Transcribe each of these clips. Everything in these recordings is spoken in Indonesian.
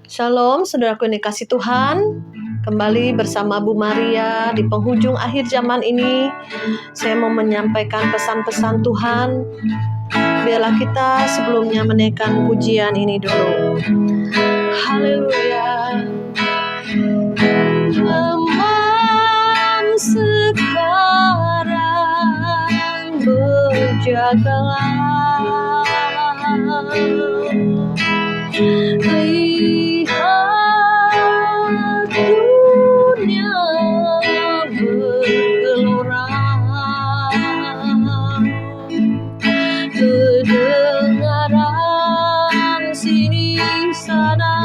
Shalom, saudaraku yang dikasih Tuhan. Kembali bersama Bu Maria di penghujung akhir zaman ini. Saya mau menyampaikan pesan-pesan Tuhan. Biarlah kita sebelumnya menaikkan pujian ini dulu. Haleluya. Teman sekarang berjagalah. Lihat dunia bergelora, kedengaran sini sana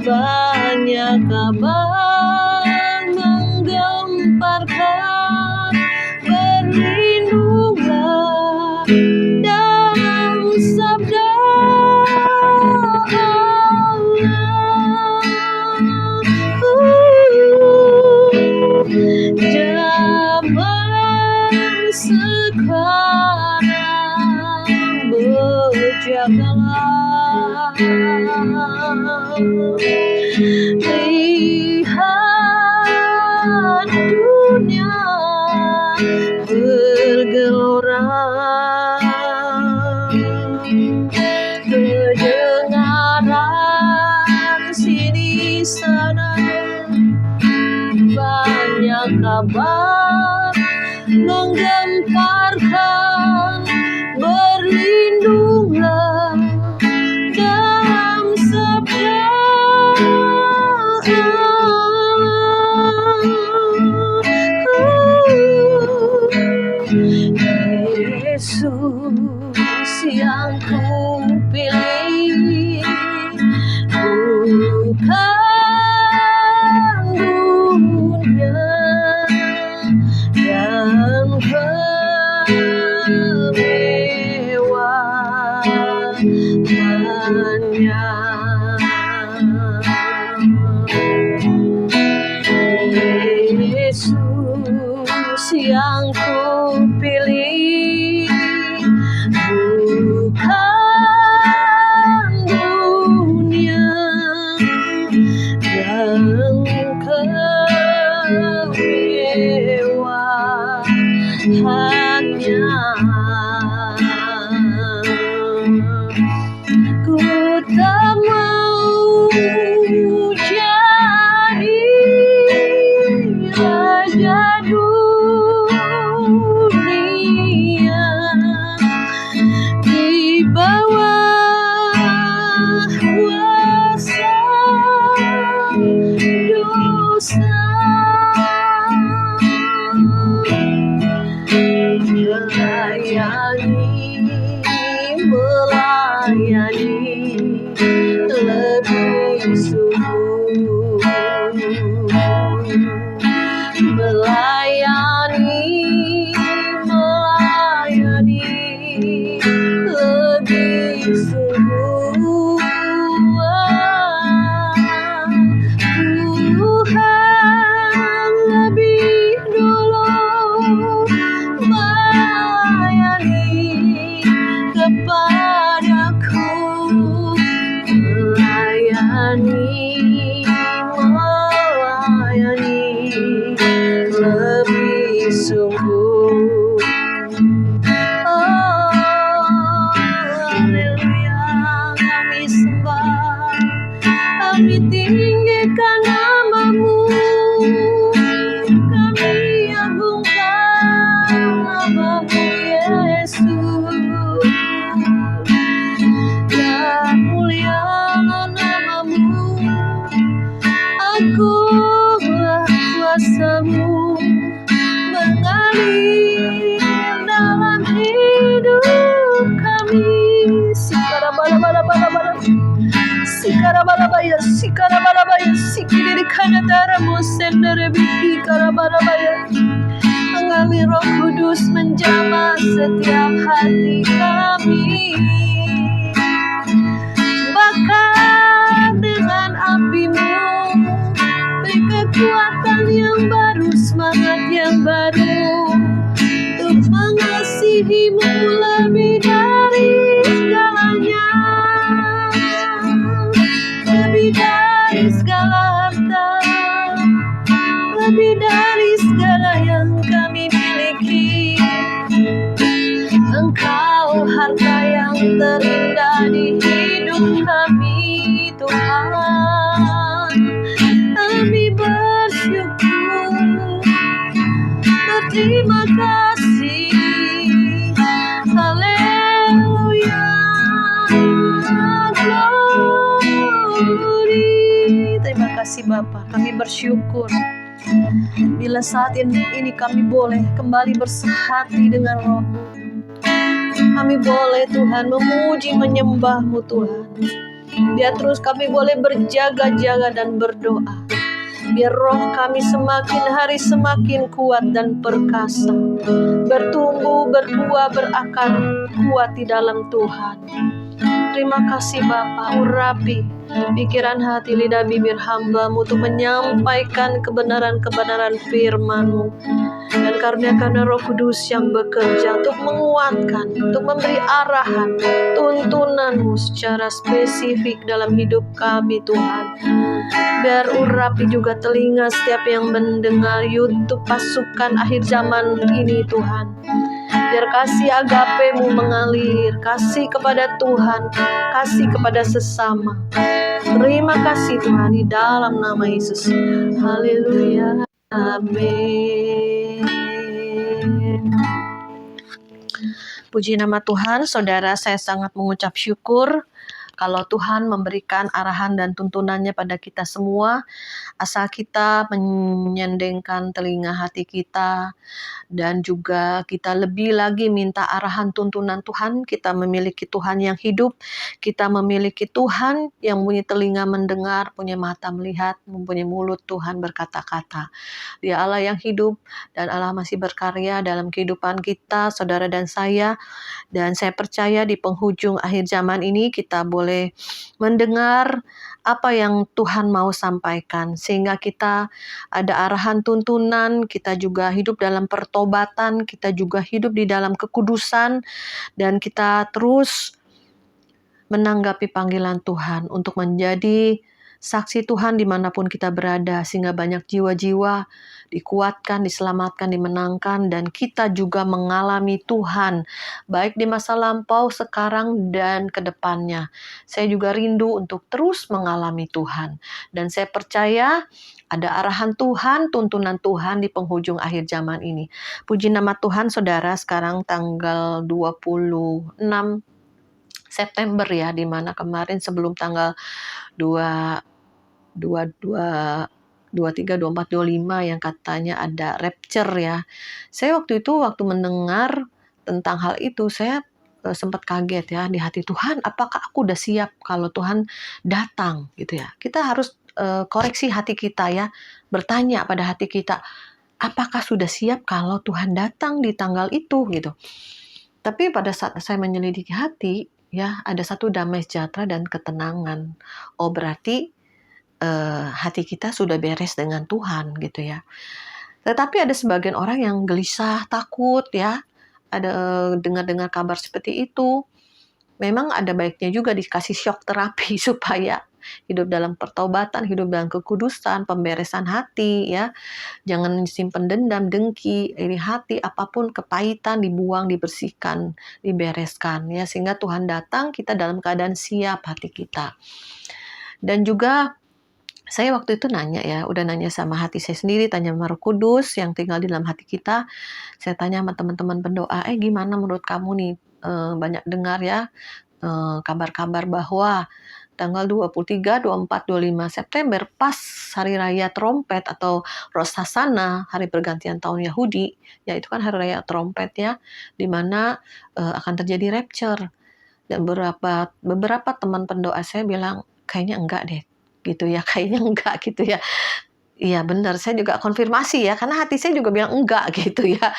banyak kabar menggemparkan. Berlindunglah dalam sabda zaman sekarang berjagalah. Lihat dunia bergelora, kedengaran sini sana banyak kabar menggemparkan. Berlindunglah dalam sabda Yesus yang kupilih, bukan dunia dan kemewahannya. Yesus yang kupilih, bukan dunia dan kemewahannya. Ku tak mau jadi raja dunia di bawah kuasa dosa. Melayani lebih sungguh, melayani lebih sungguh. Tuhan lebih dulu melayani kepadaku, melayani lebih sungguh. Oh, haleluya, kami sembah, kami tinggikan nama-Mu, kami agungkan nama-Mu Yesus. Dan mulialah nama-Mu, agunglah kuasa-Mu mengalir dalam hidup kami. Sikarabalabaya, sikidirikanataramu senderebiki karabalabaya. Mengalir Roh Kudus menjamah setiap hati kami. Bakar dengan api-Mu, beri kekuatan yang baru, semangat yang baru, untuk mengasihi-Mu lebih dari segalanya. lebih dari segala harta, lebih dari segala yang kami miliki. Engkau harta yang terindah di hidup kami, Tuhan. Kami bersyukur, berterima kasih. Haleluya, glory. Terima kasih Bapa, kami bersyukur bila saat ini kami boleh kembali bersehati dengan Roh-Mu. Kami boleh Tuhan memuji menyembah-Mu Tuhan. Biar terus kami boleh berjaga-jaga dan berdoa. Biar roh kami semakin hari semakin kuat dan perkasa, bertumbuh, berbuah, berakar kuat di dalam Tuhan. Terima kasih Bapa, urapi pikiran hati lidah bibir hamba-Mu untuk menyampaikan kebenaran-kebenaran firman-Mu. Dan karena Roh Kudus yang bekerja untuk menguatkan, untuk memberi arahan, tuntunan-Mu secara spesifik dalam hidup kami Tuhan. Biar urapi juga telinga setiap yang mendengar YouTube pasukan akhir zaman ini Tuhan. Biar kasih agape-Mu mengalir, kasih kepada Tuhan, kasih kepada sesama. Terima kasih Tuhan di dalam nama Yesus. Haleluya. Amin. Puji nama Tuhan, saudara, saya sangat mengucap syukur kalau Tuhan memberikan arahan dan tuntunannya pada kita semua, asal kita menyendengkan telinga hati kita, dan juga kita lebih lagi minta arahan tuntunan Tuhan. Kita memiliki Tuhan yang hidup, kita memiliki Tuhan yang punya telinga mendengar, punya mata melihat, mempunyai mulut Tuhan berkata-kata. Dia Allah yang hidup, dan Allah masih berkarya dalam kehidupan kita, saudara dan saya. Dan saya percaya di penghujung akhir zaman ini kita boleh mendengar apa yang Tuhan mau sampaikan, sehingga kita ada arahan tuntunan, kita juga hidup dalam pertobatan, kita juga hidup di dalam kekudusan, dan kita terus menanggapi panggilan Tuhan untuk menjadi saksi Tuhan dimanapun kita berada, sehingga banyak jiwa-jiwa dikuatkan, diselamatkan, dimenangkan, dan kita juga mengalami Tuhan, baik di masa lampau, sekarang, dan ke depannya. Saya juga rindu untuk terus mengalami Tuhan, dan saya percaya ada arahan Tuhan, tuntunan Tuhan di penghujung akhir zaman ini. Puji nama Tuhan, saudara. Sekarang tanggal 26 September ya, dimana kemarin sebelum tanggal 23, 24, 25 yang katanya ada rapture ya. Saya waktu mendengar tentang hal itu, saya sempat kaget ya di hati, Tuhan, apakah aku udah siap kalau Tuhan datang gitu ya. Kita harus koreksi hati kita ya, bertanya pada hati kita, apakah sudah siap kalau Tuhan datang di tanggal itu gitu. Tapi pada saat saya menyelidiki hati ya, ada satu damai sejahtera dan ketenangan. Oh, berarti hati kita sudah beres dengan Tuhan gitu ya. Tetapi ada sebagian orang yang gelisah, takut ya, ada dengar-dengar kabar seperti itu. Memang ada baiknya juga dikasih shock terapi supaya hidup dalam pertobatan, hidup dalam kekudusan, pemberesan hati ya. Jangan simpen dendam, dengki, iri hati, apapun kepahitan dibuang, dibersihkan, dibereskan ya, sehingga Tuhan datang kita dalam keadaan siap hati kita. Dan juga saya waktu itu nanya ya, udah nanya sama hati saya sendiri, tanya sama Roh Kudus yang tinggal di dalam hati kita. Saya tanya sama teman-teman pendoa, gimana menurut kamu nih? Banyak dengar ya kabar-kabar bahwa tanggal 23, 24, 25 September pas hari raya trompet atau Rosh Hashanah, hari pergantian tahun Yahudi, ya itu kan hari raya trompet ya, di mana akan terjadi rapture. Dan beberapa teman pendoa saya bilang kayaknya enggak deh gitu ya, kayaknya enggak gitu ya. Iya benar, saya juga konfirmasi ya, karena hati saya juga bilang enggak gitu ya.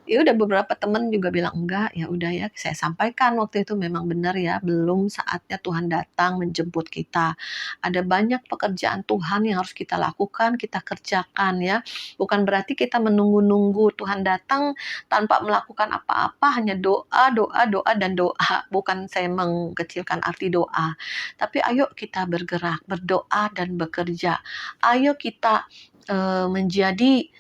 Ya udah beberapa teman juga bilang, "Enggak, ya udah ya." Saya sampaikan waktu itu memang benar ya, belum saatnya Tuhan datang menjemput kita. Ada banyak pekerjaan Tuhan yang harus kita lakukan, kita kerjakan ya. Bukan berarti kita menunggu-nunggu Tuhan datang tanpa melakukan apa-apa, hanya doa, doa, doa, dan doa. Bukan saya mengkecilkan arti doa, tapi ayo kita bergerak, berdoa dan bekerja. Ayo kita menjadi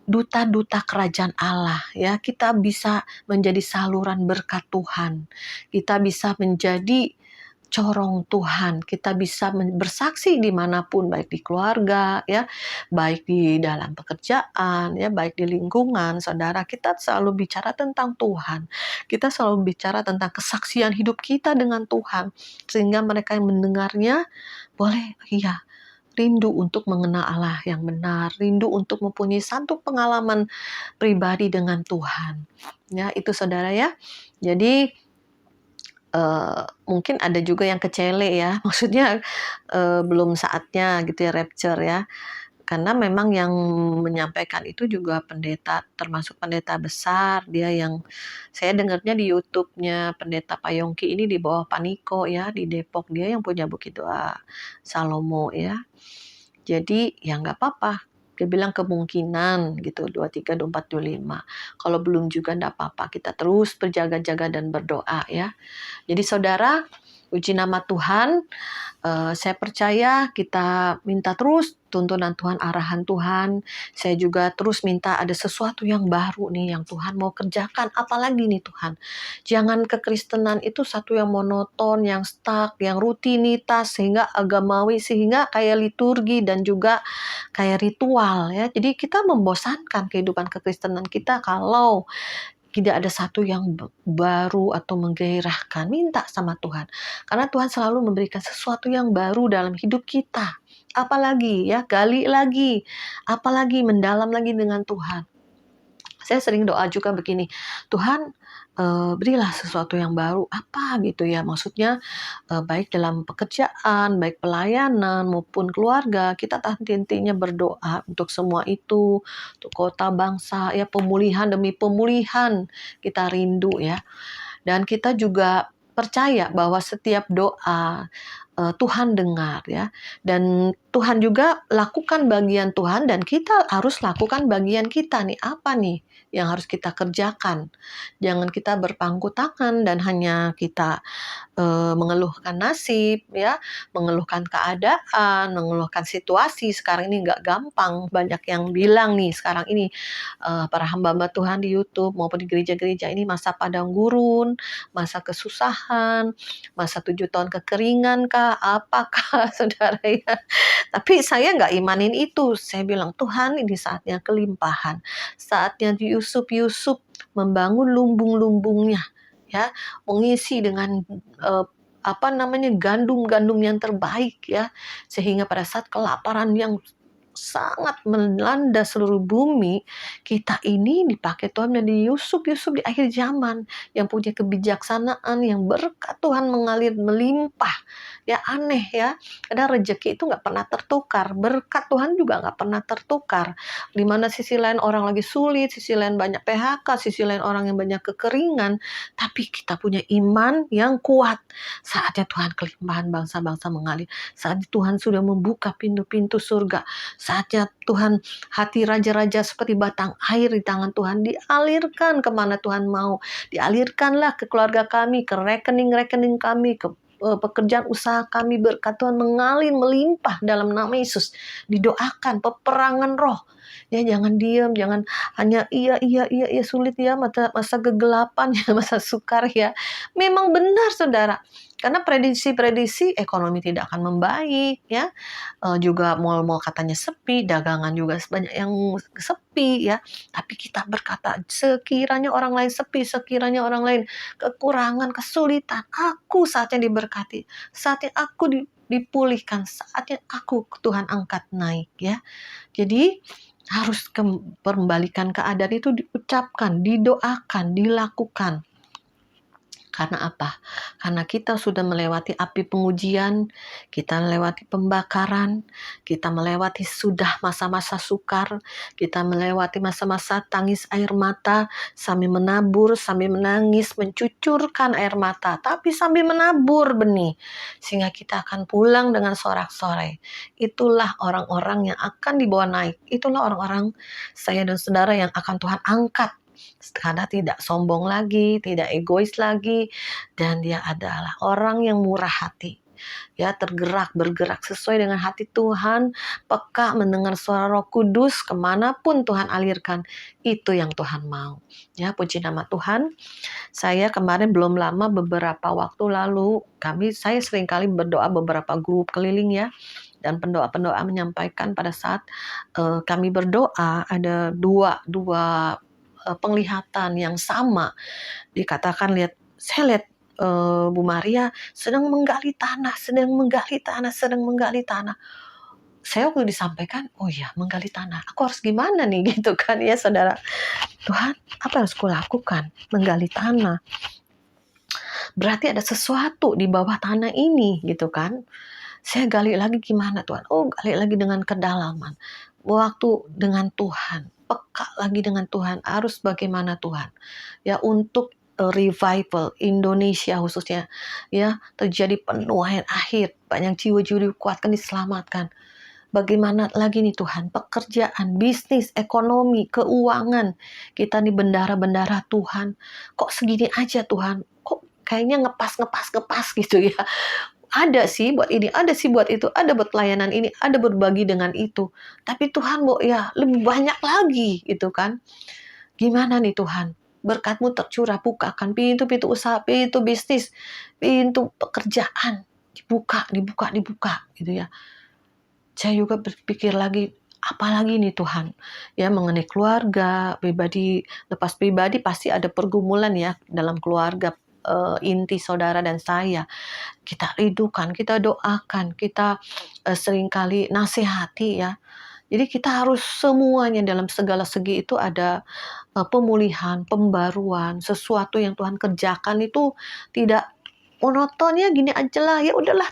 duta-duta kerajaan Allah ya. Kita bisa menjadi saluran berkat Tuhan. Kita bisa menjadi corong Tuhan. Kita bisa bersaksi dimanapun, baik di keluarga ya, baik di dalam pekerjaan ya, baik di lingkungan. Saudara, kita selalu bicara tentang Tuhan. Kita selalu bicara tentang kesaksian hidup kita dengan Tuhan, sehingga mereka yang mendengarnya boleh, iya, rindu untuk mengenal Allah yang benar, rindu untuk mempunyai satu pengalaman pribadi dengan Tuhan. Ya, itu saudara ya. Jadi mungkin ada juga yang kecele ya, maksudnya belum saatnya gitu ya rapture ya. Karena memang yang menyampaikan itu juga pendeta, termasuk pendeta besar, dia yang saya dengarnya di YouTube-nya Pendeta Payongki ini di bawah Paniko ya, di Depok, dia yang punya Bukit Doa Salomo ya. Jadi ya nggak apa-apa. Dia bilang kemungkinan gitu 23, 24, 25. Kalau belum juga nggak apa-apa. Kita terus berjaga-jaga dan berdoa ya. Jadi saudara, puji nama Tuhan. Saya percaya kita minta terus tuntunan Tuhan, arahan Tuhan. Saya juga terus minta ada sesuatu yang baru nih yang Tuhan mau kerjakan. Apalagi nih Tuhan. Jangan kekristenan itu satu yang monoton, yang stuck, yang rutinitas, sehingga agamawi, sehingga kayak liturgi dan juga kayak ritual ya. Jadi kita membosankan kehidupan kekristenan kita kalau tidak ada satu yang baru atau menggairahkan. Minta sama Tuhan. Karena Tuhan selalu memberikan sesuatu yang baru dalam hidup kita. Apalagi ya, gali lagi. Apalagi mendalam lagi dengan Tuhan. Saya sering doa juga begini, Tuhan berilah sesuatu yang baru, apa gitu ya, maksudnya baik dalam pekerjaan, baik pelayanan maupun keluarga, kita intinya berdoa untuk semua itu, untuk kota bangsa ya, pemulihan demi pemulihan kita rindu ya. Dan kita juga percaya bahwa setiap doa Tuhan dengar ya. Dan Tuhan juga lakukan bagian Tuhan dan kita harus lakukan bagian kita nih. Apa nih yang harus kita kerjakan? Jangan kita berpangku tangan dan hanya kita mengeluhkan nasib ya, mengeluhkan keadaan, mengeluhkan situasi. Sekarang ini nggak gampang, banyak yang bilang nih sekarang ini para hamba-hamba Tuhan di YouTube maupun di gereja-gereja ini masa padang gurun, masa kesusahan, masa 7 tahun kekeringan kah, apakah saudara ya. Tapi saya nggak imanin itu, saya bilang Tuhan ini saatnya kelimpahan, saatnya Yusuf membangun lumbung-lumbungnya ya, mengisi dengan gandum-gandum yang terbaik ya, sehingga pada saat kelaparan yang sangat melanda seluruh bumi, kita ini dipakai Tuhan menjadi Yusuf di akhir zaman yang punya kebijaksanaan, yang berkat Tuhan mengalir melimpah. Ya aneh ya, karena rezeki itu nggak pernah tertukar, berkat Tuhan juga nggak pernah tertukar. Di mana sisi lain orang lagi sulit, sisi lain banyak PHK, sisi lain orang yang banyak kekeringan, tapi kita punya iman yang kuat. Saatnya Tuhan kelimpahan bangsa-bangsa mengalir. Saat Tuhan sudah membuka pintu-pintu surga. Saatnya Tuhan, hati raja-raja seperti batang air di tangan Tuhan dialirkan kemana Tuhan mau. Dialirkanlah ke keluarga kami, ke rekening-rekening kami, ke pekerjaan usaha kami, berkat Tuhan mengalir melimpah dalam nama Yesus. Didoakan peperangan roh. Ya jangan diam, jangan hanya iya sulit ya, masa kegelapan ya, masa sukar ya. Memang benar saudara. Karena prediksi ekonomi tidak akan membaik ya. Juga mal-mal katanya sepi, dagangan juga banyak yang sepi ya. Tapi kita berkata, sekiranya orang lain sepi, sekiranya orang lain kekurangan, kesulitan, aku saatnya diberkati, saatnya aku dipulihkan, saatnya aku Tuhan angkat naik ya. Jadi harus kembalikan keadaan itu diucapkan, didoakan, dilakukan. Karena apa? Karena kita sudah melewati api pengujian, kita melewati pembakaran, kita melewati sudah masa-masa sukar, kita melewati masa-masa tangis air mata, sambil menabur, sambil menangis, mencucurkan air mata, tapi sambil menabur benih, sehingga kita akan pulang dengan sorak-sorai. Itulah orang-orang yang akan dibawa naik. Itulah orang-orang saya dan saudara yang akan Tuhan angkat. Karena tidak sombong lagi, tidak egois lagi, dan dia adalah orang yang murah hati. Ya, bergerak sesuai dengan hati Tuhan, peka mendengar suara Roh Kudus, kemanapun Tuhan alirkan, itu yang Tuhan mau. Ya, puji nama Tuhan. Saya kemarin belum lama, beberapa waktu lalu, saya seringkali berdoa beberapa grup keliling ya, dan pendoa-pendoa menyampaikan pada saat kami berdoa ada dua penglihatan yang sama. Dikatakan saya lihat Bu Maria sedang menggali tanah. Saya waktu disampaikan, oh ya, menggali tanah. Aku harus gimana nih gitu kan ya saudara. Tuhan, apa yang harus aku lakukan? Menggali tanah. Berarti ada sesuatu di bawah tanah ini gitu kan. Saya gali lagi gimana Tuhan? Oh, gali lagi dengan kedalaman. Waktu dengan Tuhan, peka lagi dengan Tuhan, harus bagaimana Tuhan? Ya, untuk revival Indonesia khususnya, ya, terjadi penuaian akhir, banyak jiwa-jiwa dikuatkan, diselamatkan. Bagaimana lagi nih Tuhan? Pekerjaan, bisnis, ekonomi, keuangan. Kita nih bendara-bendara Tuhan. Kok segini aja Tuhan? Kok kayaknya ngepas gitu ya? Ada sih buat ini, ada sih buat itu, ada buat pelayanan ini, ada berbagi dengan itu. Tapi Tuhan mau ya lebih banyak lagi gitu kan. Gimana nih Tuhan? Berkat-Mu tercurah, bukakan pintu-pintu usaha, pintu bisnis, pintu pekerjaan. Dibuka gitu ya. Saya juga berpikir lagi, apalagi nih Tuhan, ya mengenai keluarga, lepas pribadi pasti ada pergumulan ya dalam keluarga, inti saudara dan saya. Kita rindukan, kita doakan, kita seringkali nasihati ya. Jadi kita harus semuanya dalam segala segi itu ada pemulihan, pembaruan, sesuatu yang Tuhan kerjakan itu tidak monotonnya gini aja lah, ya udahlah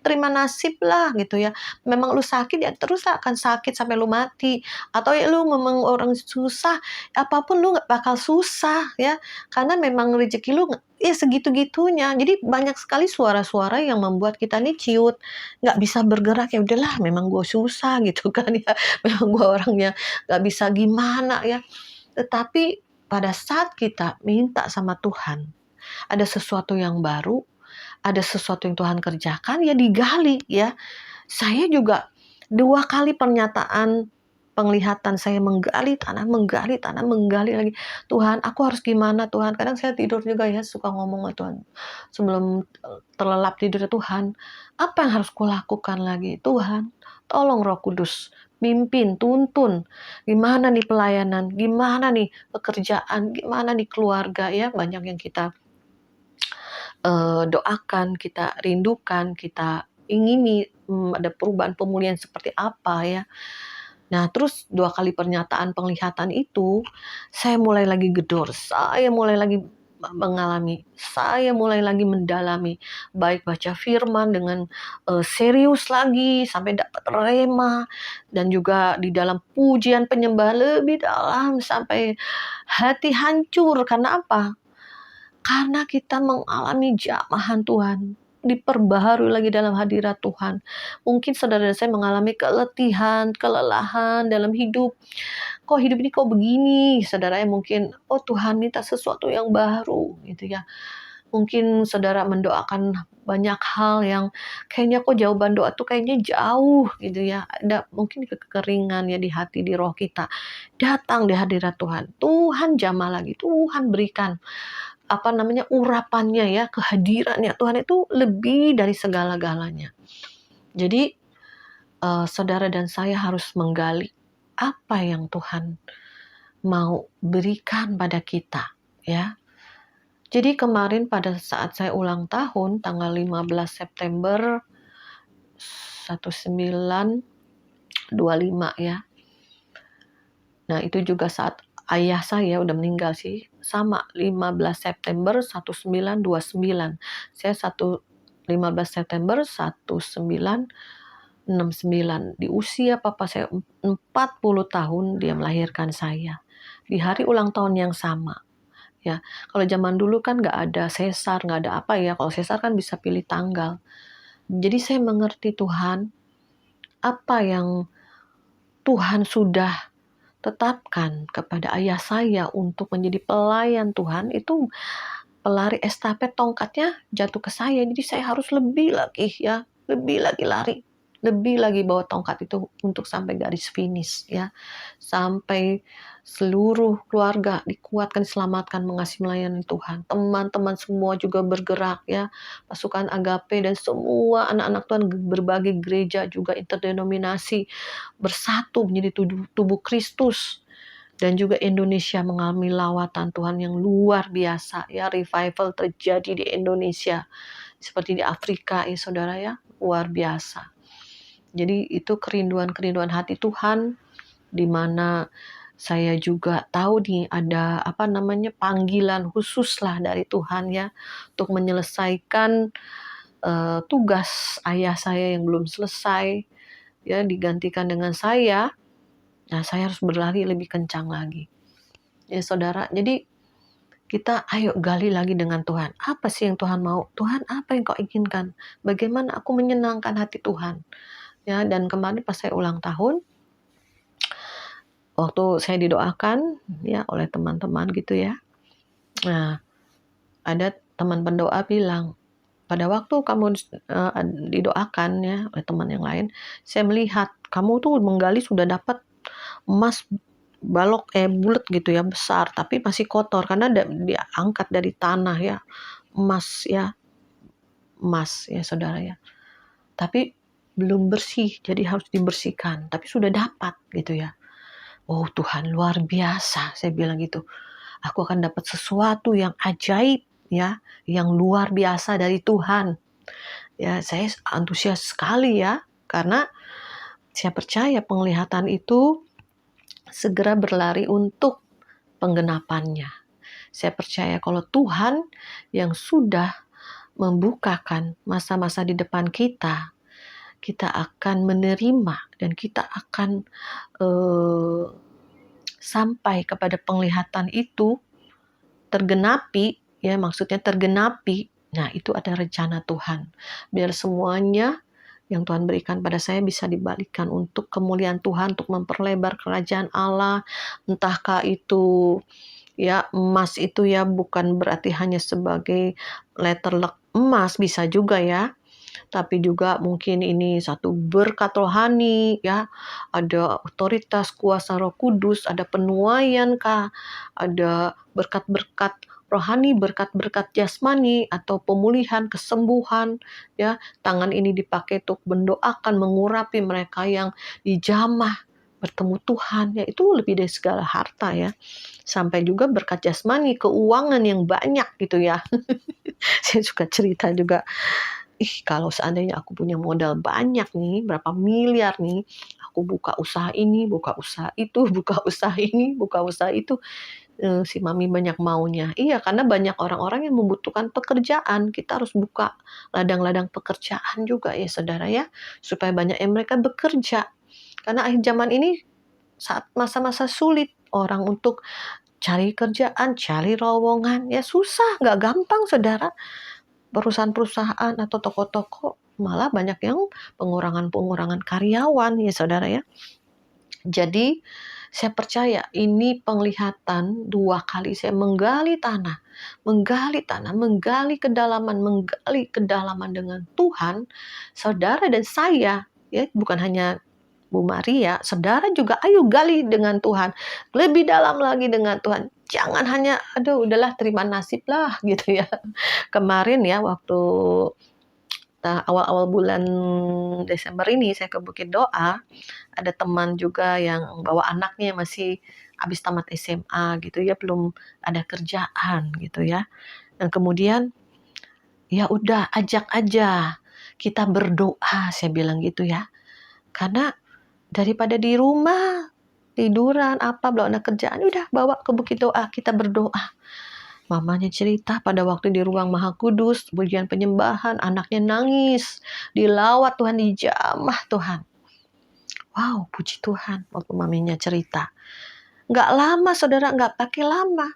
terima nasib lah gitu ya. Memang lu sakit ya terus akan sakit sampai lu mati, atau ya lu memang orang susah, apapun lu nggak bakal susah ya, karena memang rezeki lu ya segitu-gitunya. Jadi banyak sekali suara-suara yang membuat kita nih ciut, nggak bisa bergerak, ya udahlah memang gue susah gitu kan ya, memang gue orangnya nggak bisa gimana ya. Tetapi pada saat kita minta sama Tuhan, ada sesuatu yang baru, ada sesuatu yang Tuhan kerjakan, ya digali ya. Saya juga 2 kali pernyataan penglihatan saya menggali tanah, menggali lagi. Tuhan, aku harus gimana Tuhan? Kadang saya tidur juga ya, suka ngomong sama Tuhan. Sebelum terlelap tidur, Tuhan, apa yang harus kulakukan lagi? Tuhan, tolong Roh Kudus, mimpin, tuntun. Gimana nih pelayanan? Gimana nih pekerjaan? Gimana nih keluarga ya? Banyak yang kita doakan, kita rindukan, kita ingini ada perubahan pemulihan seperti apa ya. Nah, terus 2 kali pernyataan penglihatan itu, saya mulai lagi gedor, saya mulai lagi mengalami, saya mulai lagi mendalami, baik baca firman dengan serius lagi, sampai dapat rema, dan juga di dalam pujian penyembahan lebih dalam, sampai hati hancur. Karena apa? Karena kita mengalami jamahan Tuhan, diperbaharui lagi dalam hadirat Tuhan. Mungkin saudara saya mengalami kelelahan dalam hidup. Kok hidup ini kok begini? Saudaranya mungkin, oh Tuhan minta sesuatu yang baru gitu ya. Mungkin saudara mendoakan banyak hal yang kayaknya kok jawaban doa tuh kayaknya jauh gitu ya. Ada mungkin kekeringan ya di hati, di roh kita. Datang di hadirat Tuhan. Tuhan jamah lagi, Tuhan berikan urapannya ya, kehadirannya Tuhan itu lebih dari segala-galanya. Jadi saudara dan saya harus menggali apa yang Tuhan mau berikan pada kita ya. Jadi kemarin pada saat saya ulang tahun tanggal 15 September 1925 ya. Nah, itu juga saat ayah saya udah meninggal sih, sama 15 September 1929. Saya 15 September 1969. Di usia papa saya 40 tahun dia melahirkan saya. Di hari ulang tahun yang sama. Ya, kalau zaman dulu kan nggak ada sesar, nggak ada apa ya. Kalau sesar kan bisa pilih tanggal. Jadi saya mengerti Tuhan, apa yang Tuhan sudah tetapkan kepada ayah saya untuk menjadi pelayan Tuhan, itu pelari estafet tongkatnya jatuh ke saya. Jadi saya harus lebih lagi ya, lebih lagi lari, lebih lagi bawa tongkat itu untuk sampai garis finish ya. Sampai seluruh keluarga dikuatkan, diselamatkan, mengasihi melayani Tuhan. Teman-teman semua juga bergerak ya. Pasukan Agape dan semua anak-anak Tuhan berbagai gereja juga interdenominasi bersatu menjadi tubuh Kristus. Dan juga Indonesia mengalami lawatan Tuhan yang luar biasa ya, revival terjadi di Indonesia seperti di Afrika ya saudara ya, luar biasa. Jadi itu kerinduan hati Tuhan, di mana saya juga tahu nih ada panggilan khusus lah dari Tuhan ya, untuk menyelesaikan tugas ayah saya yang belum selesai ya, digantikan dengan saya. Nah, saya harus berlari lebih kencang lagi. Ya saudara, jadi kita ayo gali lagi dengan Tuhan. Apa sih yang Tuhan mau? Tuhan, apa yang kau inginkan? Bagaimana aku menyenangkan hati Tuhan? Ya, dan kemarin pas saya ulang tahun, waktu saya didoakan ya oleh teman-teman gitu ya. Nah, ada teman pendoa bilang, pada waktu kamu didoakan ya oleh teman yang lain, saya melihat kamu tuh menggali sudah dapat emas bulat gitu ya, besar, tapi masih kotor karena dia angkat dari tanah ya, emas ya saudara ya. Tapi belum bersih, jadi harus dibersihkan, tapi sudah dapat gitu ya. Oh Tuhan, luar biasa, saya bilang gitu. Aku akan dapat sesuatu yang ajaib ya, yang luar biasa dari Tuhan. Ya, saya antusias sekali ya, karena saya percaya penglihatan itu segera berlari untuk penggenapannya. Saya percaya kalau Tuhan yang sudah membukakan masa-masa di depan kita, kita akan menerima dan kita akan sampai kepada penglihatan itu tergenapi, ya maksudnya tergenapi. Nah, itu ada rencana Tuhan. Biar semuanya yang Tuhan berikan pada saya bisa dibalikkan untuk kemuliaan Tuhan, untuk memperlebar kerajaan Allah. Entahkah itu ya emas itu ya bukan berarti hanya sebagai letterlock emas, bisa juga ya. Tapi juga mungkin ini satu berkat rohani ya, ada otoritas kuasa Roh Kudus, ada penuaian kah, ada berkat-berkat rohani, berkat-berkat jasmani atau pemulihan, kesembuhan ya. Tangan ini dipakai untuk mendoakan, mengurapi mereka yang dijamah bertemu Tuhan ya, itu lebih dari segala harta ya. Sampai juga berkat jasmani, keuangan yang banyak gitu ya. Saya suka cerita juga, kalau seandainya aku punya modal banyak nih, berapa miliar nih, aku buka usaha ini, buka usaha itu, buka usaha ini, buka usaha itu. Si mami banyak maunya. Iya, karena banyak orang-orang yang membutuhkan pekerjaan. Kita harus buka ladang-ladang pekerjaan juga ya saudara ya, supaya banyak yang mereka bekerja. Karena akhir zaman ini saat masa-masa sulit, orang untuk cari kerjaan, cari lowongan, ya susah, nggak gampang saudara. Perusahaan-perusahaan atau toko-toko malah banyak yang pengurangan karyawan ya saudara ya. Jadi saya percaya ini penglihatan 2 kali saya menggali tanah, menggali kedalaman dengan Tuhan. Saudara dan saya ya, bukan hanya Bu Maria, saudara juga ayo gali dengan Tuhan, lebih dalam lagi dengan Tuhan. Jangan hanya aduh udahlah terima nasib lah gitu ya. Kemarin ya waktu awal-awal bulan Desember ini saya ke Bukit Doa, ada teman juga yang bawa anaknya masih habis tamat SMA gitu ya, belum ada kerjaan gitu ya. Dan kemudian ya udah ajak aja kita berdoa, saya bilang gitu ya. Karena daripada di rumah tiduran, apa, belum ada kerjaan, udah bawa ke bukit doa, kita berdoa. Mamanya cerita pada waktu di ruang Maha Kudus, pujian penyembahan, anaknya nangis, dilawat Tuhan, dijamah Tuhan. Wow, puji Tuhan, waktu maminya cerita. Nggak lama, saudara, nggak pakai lama.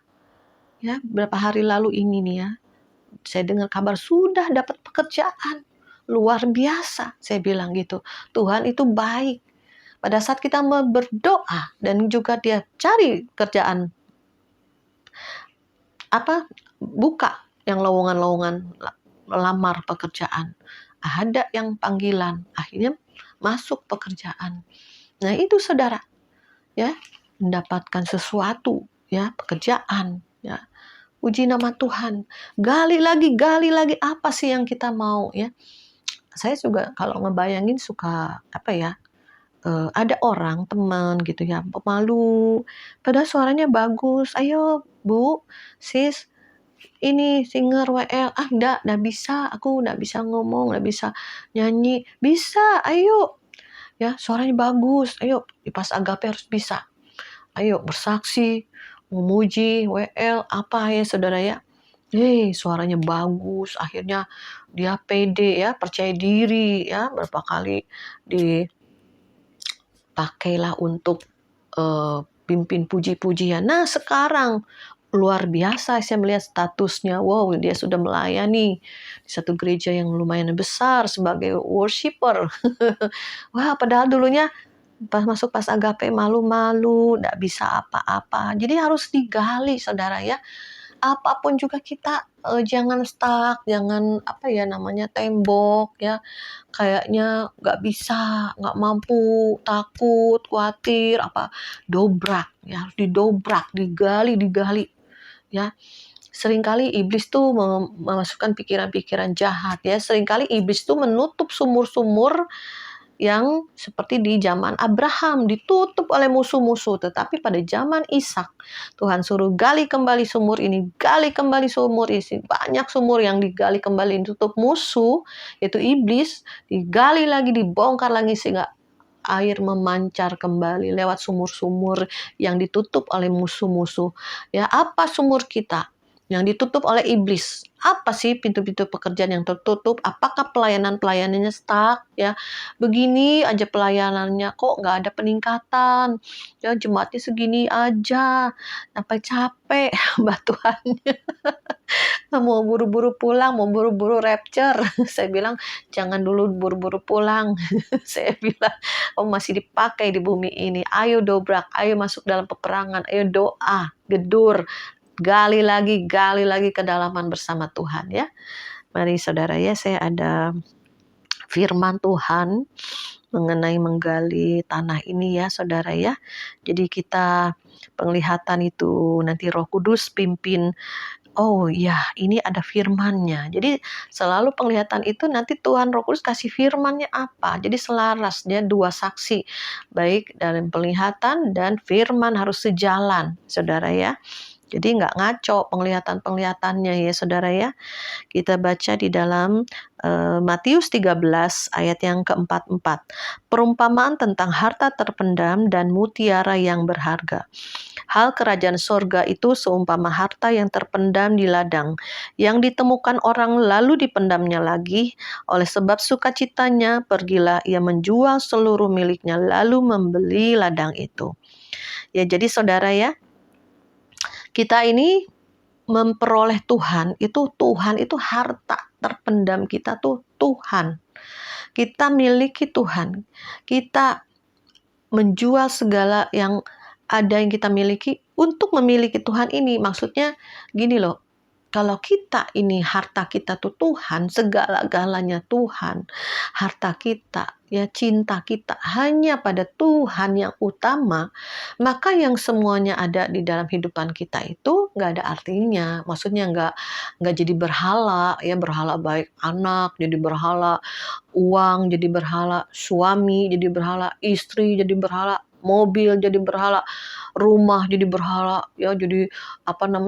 Ya, berapa hari lalu ini nih ya, saya dengar kabar sudah dapat pekerjaan. Luar biasa, saya bilang gitu. Tuhan itu baik. Pada saat kita berdoa dan juga dia cari kerjaan, buka yang lowongan-lowongan lamar pekerjaan. Ada yang panggilan, akhirnya masuk pekerjaan. Nah itu saudara, ya, mendapatkan sesuatu, ya, pekerjaan, ya. Puji nama Tuhan. Gali lagi apa sih yang kita mau, ya. Saya juga kalau ngebayangin suka ada orang teman gitu ya, pemalu, padahal suaranya bagus. Ayo Bu, sis, ini singer WL, enggak bisa, aku enggak bisa ngomong, enggak bisa nyanyi. Bisa, ayo. Ya, suaranya bagus. Ayo, di Pas Agape harus bisa. Ayo bersaksi, memuji, WL, apa ya saudara ya. Suaranya bagus. Akhirnya dia pede ya, percaya diri ya, berapa kali dipakailah untuk pimpin puji-pujian. Nah, sekarang luar biasa saya melihat statusnya. Wow, dia sudah melayani di satu gereja yang lumayan besar sebagai worshiper. Wah, padahal dulunya pas Agape malu-malu, nggak bisa apa-apa. Jadi harus digali, saudara ya. Apapun juga kita jangan stuck, jangan tembok ya. Kayaknya nggak bisa, nggak mampu, takut, khawatir, dobrak ya, harus didobrak, digali ya. Seringkali iblis tuh memasukkan pikiran-pikiran jahat ya. Seringkali iblis tuh menutup sumur-sumur yang seperti di zaman Abraham ditutup oleh musuh-musuh, tetapi pada zaman Ishak Tuhan suruh gali kembali sumur ini, gali kembali sumur ini. Banyak sumur yang digali kembali ditutup musuh, yaitu iblis, digali lagi, dibongkar lagi sehingga air memancar kembali lewat sumur-sumur yang ditutup oleh musuh-musuh. Ya, apa sumur kita yang ditutup oleh iblis? Apa sih pintu-pintu pekerjaan yang tertutup? Apakah pelayanannya stuck? Ya, begini aja pelayanannya kok nggak ada peningkatan. Ya, jemaatnya segini aja. Sampai capek batuannya. Mau buru-buru pulang, mau buru-buru rapture. Saya bilang, jangan dulu buru-buru pulang. Saya bilang, masih dipakai di bumi ini. Ayo dobrak, ayo masuk dalam peperangan, ayo doa, gedur, gali lagi kedalaman bersama Tuhan ya. Mari saudara ya, saya ada firman Tuhan mengenai menggali tanah ini ya saudara ya. Jadi kita penglihatan itu nanti Roh Kudus pimpin. Oh ya, ini ada firman-Nya. Jadi selalu penglihatan itu nanti Tuhan Roh Kudus kasih firman-Nya apa. Jadi selaras, dia dua saksi. Baik dalam penglihatan dan firman harus sejalan, saudara ya. Jadi nggak ngaco penglihatan-penglihatannya ya saudara ya. Kita baca di dalam Matius 13 ayat yang keempat-empat. Perumpamaan tentang harta terpendam dan mutiara yang berharga. Hal kerajaan sorga itu seumpama harta yang terpendam di ladang, yang ditemukan orang lalu dipendamnya lagi. Oleh sebab sukacitanya, pergilah ia menjual seluruh miliknya lalu membeli ladang itu. Ya, jadi saudara ya, kita ini memperoleh Tuhan itu harta terpendam kita tuh Tuhan. Kita miliki Tuhan. Kita menjual segala yang ada yang kita miliki untuk memiliki Tuhan ini. Maksudnya gini loh, kalau kita ini harta kita tuh Tuhan, segala-galanya Tuhan, harta kita, ya cinta kita hanya pada Tuhan yang utama, maka yang semuanya ada di dalam kehidupan kita itu nggak ada artinya. Maksudnya nggak jadi berhala, ya berhala baik anak, jadi berhala uang, jadi berhala suami, jadi berhala istri, jadi berhala mobil, jadi berhala rumah, jadi berhala, ya jadi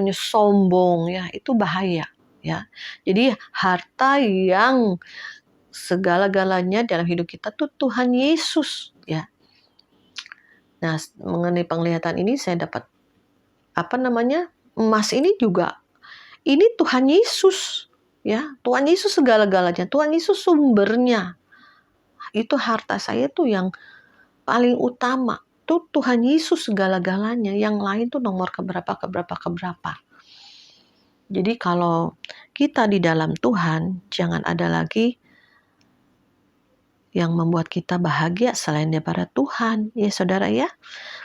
sombong, ya itu bahaya ya. Jadi harta yang segala-galanya dalam hidup kita tuh Tuhan Yesus ya. Nah, mengenai penglihatan ini saya dapat emas ini juga, ini Tuhan Yesus, ya. Tuhan Yesus segala-galanya, Tuhan Yesus sumbernya. Itu harta saya tuh yang paling utama. Tuh Tuhan Yesus segala-galanya, yang lain tuh nomor keberapa. Jadi kalau kita di dalam Tuhan, jangan ada lagi yang membuat kita bahagia selain daripada Tuhan, ya saudara ya.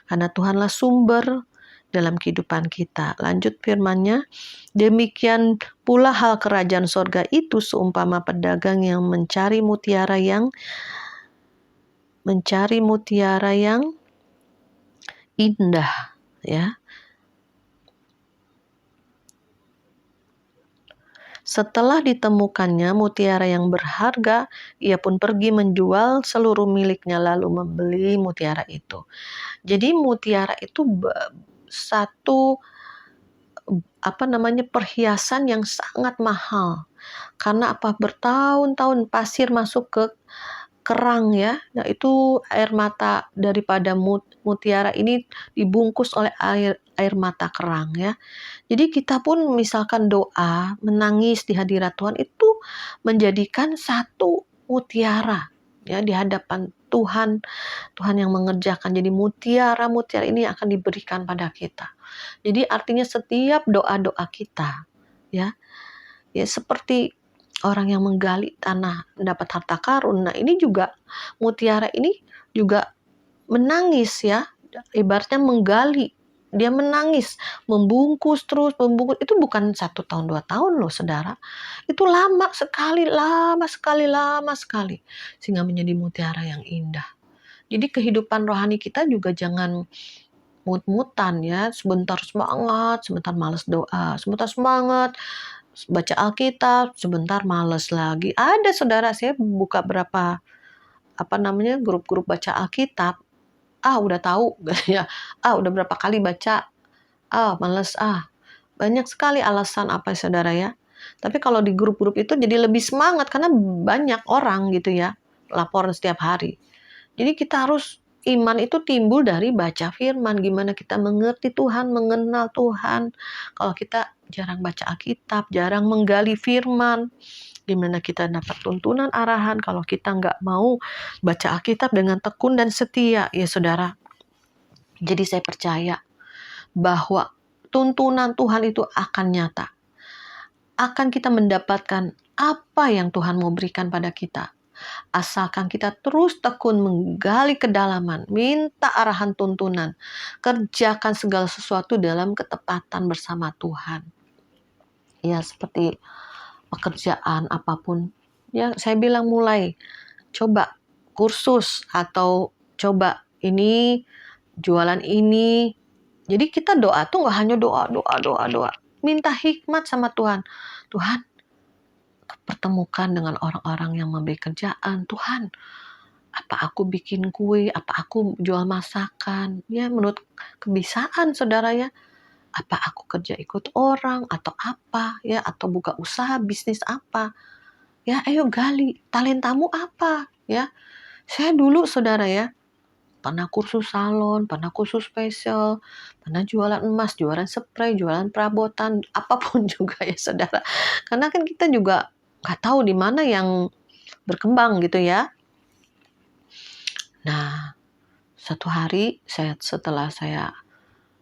Karena Tuhanlah sumber dalam kehidupan kita. Lanjut firman-Nya, demikian pula hal kerajaan sorga itu seumpama pedagang yang mencari mutiara yang indah, ya. Setelah ditemukannya mutiara yang berharga, ia pun pergi menjual seluruh miliknya lalu membeli mutiara itu. Jadi mutiara itu satu perhiasan yang sangat mahal. Karena bertahun-tahun pasir masuk ke kerang, ya. Nah, itu air mata daripada mutiara ini dibungkus oleh air mata kerang, ya. Jadi kita pun misalkan doa, menangis di hadirat Tuhan itu menjadikan satu mutiara, ya, di hadapan Tuhan. Tuhan yang mengerjakan. Jadi mutiara ini akan diberikan pada kita. Jadi artinya setiap doa-doa kita, ya seperti orang yang menggali tanah mendapat harta karun. Nah, ini juga mutiara ini juga menangis, ya. Ibaratnya menggali. Dia menangis, membungkus. Itu bukan 1 tahun 2 tahun loh saudara. Itu lama sekali. Sehingga menjadi mutiara yang indah. Jadi kehidupan rohani kita juga jangan mut-mutan, ya. Sebentar semangat, sebentar malas doa. Sebentar semangat, baca Alkitab, sebentar malas lagi. Ada saudara, saya buka berapa grup-grup baca Alkitab. Udah tahu ya. Udah berapa kali baca. Malas. Banyak sekali alasan saudara ya. Tapi kalau di grup-grup itu jadi lebih semangat karena banyak orang gitu ya, laporan setiap hari. Jadi kita harus, iman itu timbul dari baca firman. Gimana kita mengerti Tuhan, mengenal Tuhan. Kalau kita jarang baca Alkitab, jarang menggali firman, gimana kita dapat tuntunan arahan kalau kita nggak mau baca Alkitab dengan tekun dan setia, ya saudara. Jadi saya percaya bahwa tuntunan Tuhan itu akan nyata. Akan kita mendapatkan apa yang Tuhan mau berikan pada kita. Asalkan kita terus tekun menggali kedalaman, minta arahan tuntunan, kerjakan segala sesuatu dalam ketepatan bersama Tuhan. Ya, seperti pekerjaan apapun. Ya, saya bilang mulai coba kursus atau coba ini, jualan ini. Jadi kita doa tuh nggak hanya doa. Minta hikmat sama Tuhan. Tuhan, pertemukan dengan orang-orang yang memberi kerjaan. Tuhan, apa aku bikin kue, apa aku jual masakan, ya menurut kebiasaan saudara ya. Apa aku kerja ikut orang atau apa, ya, atau buka usaha bisnis apa. Ya, ayo gali, talentamu apa, ya. Saya dulu saudara ya, pernah kursus salon, pernah kursus facial, pernah jualan emas, jualan spray, jualan perabotan, apapun juga ya saudara. Karena kan kita juga nggak tahu di mana yang berkembang gitu ya. Nah, satu hari setelah saya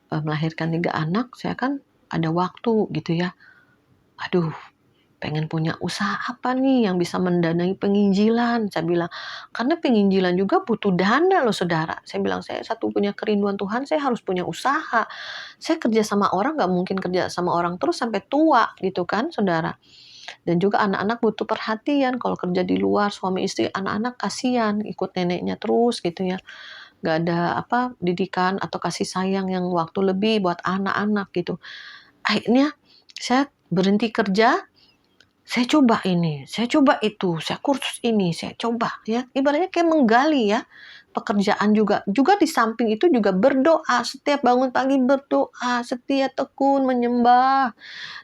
melahirkan 3 anak, saya kan ada waktu gitu ya. Aduh, pengen punya usaha apa nih yang bisa mendanai penginjilan, saya bilang. Karena penginjilan juga butuh dana loh saudara. Saya bilang, saya satu punya kerinduan Tuhan, saya harus punya usaha. Saya kerja sama orang, gak mungkin kerja sama orang terus sampai tua gitu kan saudara. Dan juga anak-anak butuh perhatian. Kalau kerja di luar, suami istri, anak-anak kasihan ikut neneknya terus gitu ya. Gak ada didikan atau kasih sayang yang waktu lebih buat anak-anak gitu. Akhirnya saya berhenti kerja, saya coba ini, saya coba itu, saya kursus ini, saya coba ya. Ibaratnya kayak menggali ya. Pekerjaan juga di samping itu juga berdoa, setiap bangun pagi berdoa, setia tekun menyembah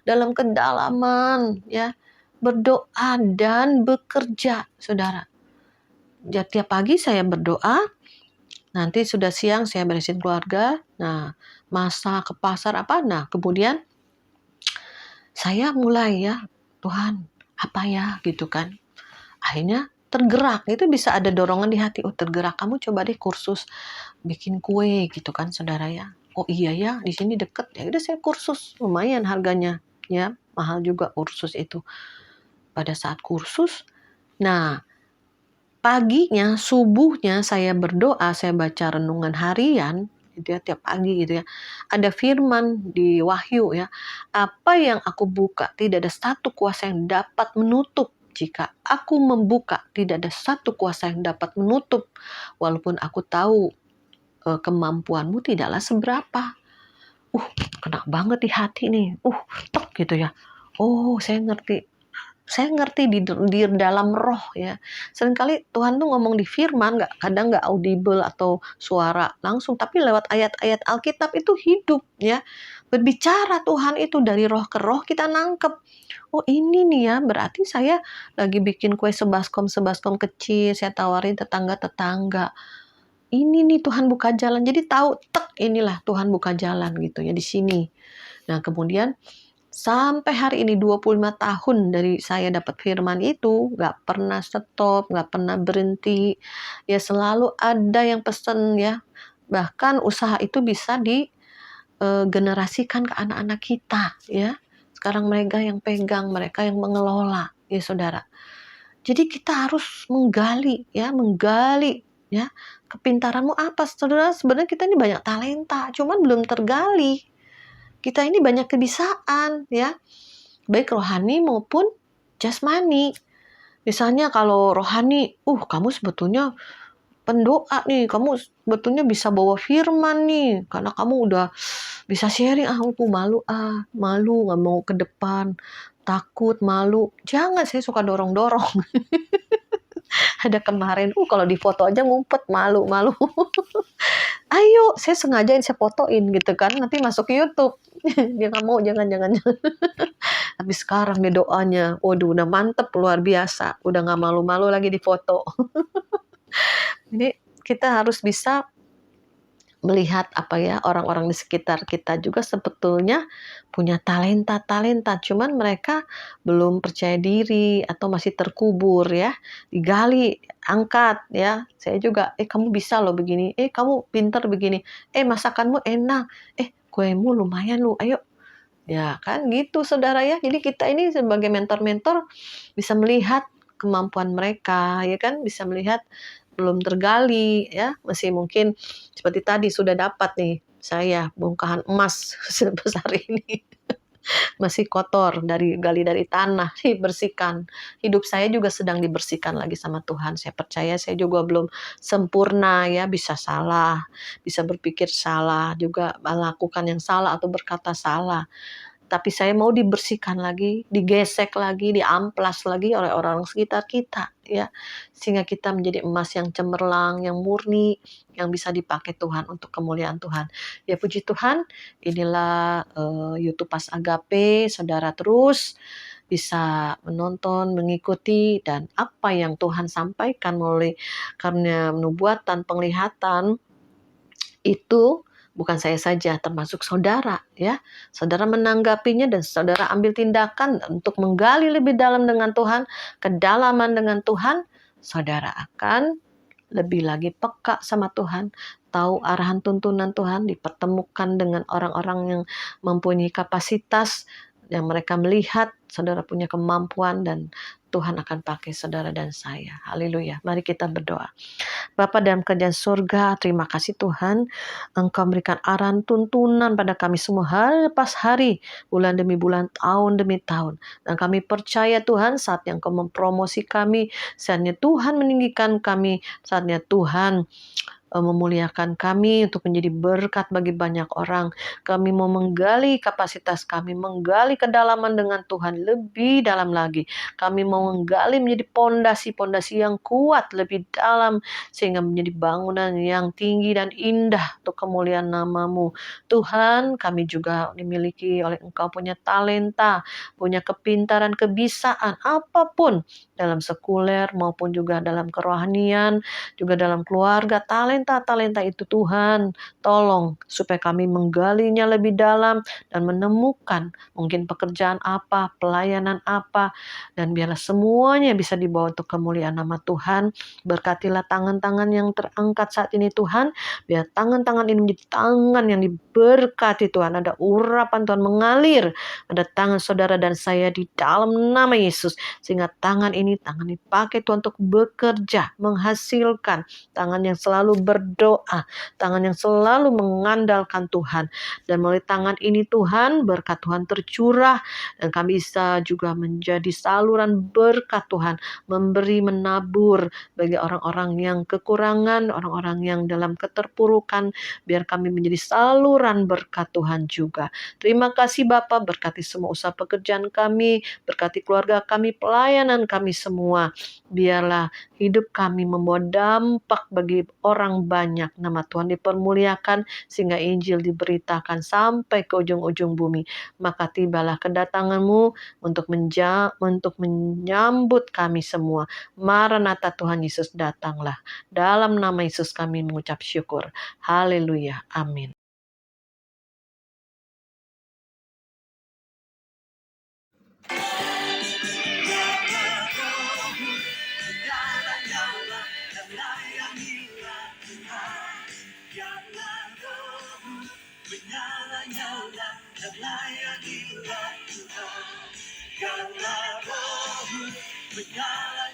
dalam kedalaman ya. Berdoa dan bekerja, saudara. Ya, tiap pagi saya berdoa, Nanti sudah siang saya beresin keluarga, nah masak ke pasar apa, nah kemudian saya mulai ya, Tuhan apa ya gitu kan. Akhirnya tergerak, itu bisa ada dorongan di hati, oh tergerak, kamu coba deh kursus bikin kue gitu kan saudara ya. Oh iya ya, di sini deket, ya udah saya kursus, lumayan harganya ya, mahal juga kursus itu. Pada saat kursus, nah paginya, subuhnya saya berdoa, saya baca renungan harian gitu ya, tiap pagi gitu ya. Ada firman di Wahyu ya, apa yang aku buka tidak ada satu kuasa yang dapat menutup. Jika aku membuka tidak ada satu kuasa yang dapat menutup. Walaupun aku tahu kemampuanmu tidaklah seberapa. Uh, kena banget di hati nih. Tek gitu ya. Oh, saya ngerti di dalam roh ya. Seringkali Tuhan tuh ngomong di firman, kadang nggak audible atau suara langsung, tapi lewat ayat-ayat Alkitab itu hidup ya. Berbicara Tuhan itu dari roh ke roh kita nangkep. Oh ini nih ya, berarti saya lagi bikin kue sebaskom kecil, saya tawarin tetangga-tetangga. Ini nih Tuhan buka jalan. Jadi tahu inilah Tuhan buka jalan gitu ya di sini. Nah kemudian sampai hari ini 25 tahun dari saya dapat firman itu, nggak pernah stop, nggak pernah berhenti. Ya selalu ada yang pesen ya. Bahkan usaha itu bisa digenerasikan ke anak-anak kita ya. Sekarang mereka yang pegang, mereka yang mengelola ya saudara. Jadi kita harus menggali ya. Kepintaranmu apa saudara? Sebenarnya kita ini banyak talenta, cuman belum tergali. Kita ini banyak kebisaan ya, baik rohani maupun jasmani. Misalnya kalau rohani, kamu sebetulnya pendoa nih, kamu sebetulnya bisa bawa firman nih, karena kamu udah bisa sharing. Aku malu nggak mau ke depan, takut, malu. Jangan, saya suka dorong-dorong. Ada kemarin, kalau di foto aja ngumpet, malu. Ayo, saya sengajain, saya fotoin gitu kan, nanti masuk ke YouTube. Dia nggak mau, jangan. Tapi sekarang nih doanya, waduh udah mantep luar biasa, udah nggak malu-malu lagi di foto. Jadi kita harus bisa melihat orang-orang di sekitar kita juga sebetulnya punya talenta, cuman mereka belum percaya diri atau masih terkubur ya, digali, angkat ya. Saya juga, kamu bisa loh begini, kamu pinter begini, masakanmu enak, kuemu lumayan lu, ayo. Ya kan gitu saudara ya. Jadi kita ini sebagai mentor-mentor bisa melihat kemampuan mereka ya kan, bisa melihat belum tergali ya, masih mungkin seperti tadi sudah dapat nih saya bongkahan emas sebesar ini. Masih kotor, gali dari tanah, dibersihkan. Hidup saya juga sedang dibersihkan lagi sama Tuhan. Saya percaya saya juga belum sempurna ya, bisa salah, bisa berpikir salah, juga melakukan yang salah atau berkata salah. Tapi saya mau dibersihkan lagi, digesek lagi, diamplas lagi oleh orang sekitar kita ya. Sehingga kita menjadi emas yang cemerlang, yang murni, yang bisa dipakai Tuhan untuk kemuliaan Tuhan. Ya puji Tuhan, inilah YouTube Pas Agape, saudara terus bisa menonton, mengikuti, dan apa yang Tuhan sampaikan melalui karena nubuatan, penglihatan, itu bukan saya saja, termasuk saudara ya. Saudara menanggapinya dan saudara ambil tindakan untuk menggali lebih dalam dengan Tuhan, kedalaman dengan Tuhan, saudara akan lebih lagi peka sama Tuhan, tahu arahan tuntunan Tuhan, dipertemukan dengan orang-orang yang mempunyai kapasitas, yang mereka melihat saudara punya kemampuan dan Tuhan akan pakai saudara dan saya. Haleluya. Mari kita berdoa. Bapa dalam kerajaan surga, terima kasih Tuhan, Engkau memberikan arahan tuntunan pada kami semua hari lepas hari, bulan demi bulan, tahun demi tahun. Dan kami percaya Tuhan, saatnya Engkau mempromosi kami, saatnya Tuhan meninggikan kami, saatnya Tuhan memuliakan kami untuk menjadi berkat bagi banyak orang. Kami mau menggali kapasitas kami, menggali kedalaman dengan Tuhan lebih dalam lagi. Kami mau menggali menjadi pondasi-pondasi yang kuat lebih dalam, sehingga menjadi bangunan yang tinggi dan indah untuk kemuliaan nama-Mu. Tuhan, kami juga dimiliki oleh Engkau, punya talenta, punya kepintaran, kebisaan, apapun dalam sekuler maupun juga dalam kerohanian, juga dalam keluarga, talenta talenta-talenta itu Tuhan, tolong supaya kami menggalinya lebih dalam dan menemukan mungkin pekerjaan apa, pelayanan apa, dan biarlah semuanya bisa dibawa untuk kemuliaan nama Tuhan. Berkatilah tangan-tangan yang terangkat saat ini Tuhan, biar tangan-tangan ini menjadi tangan yang diberkati Tuhan. Ada urapan Tuhan mengalir pada tangan saudara dan saya di dalam nama Yesus, sehingga tangan dipakai Tuhan untuk bekerja, menghasilkan, tangan yang selalu berdoa, tangan yang selalu mengandalkan Tuhan. Dan melalui tangan ini Tuhan, berkat Tuhan tercurah, dan kami bisa juga menjadi saluran berkat Tuhan, memberi, menabur bagi orang-orang yang kekurangan, orang-orang yang dalam keterpurukan, biar kami menjadi saluran berkat Tuhan juga. Terima kasih Bapak, berkati semua usaha pekerjaan kami, berkati keluarga kami, pelayanan kami semua. Biarlah hidup kami membawa dampak bagi orang banyak. Nama Tuhan dipermuliakan sehingga Injil diberitakan sampai ke ujung-ujung bumi. Maka tibalah kedatangan-Mu untuk menyambut kami semua. Maranatha Tuhan Yesus, datanglah. Dalam nama Yesus kami mengucap syukur. Haleluya. Amin. Menyala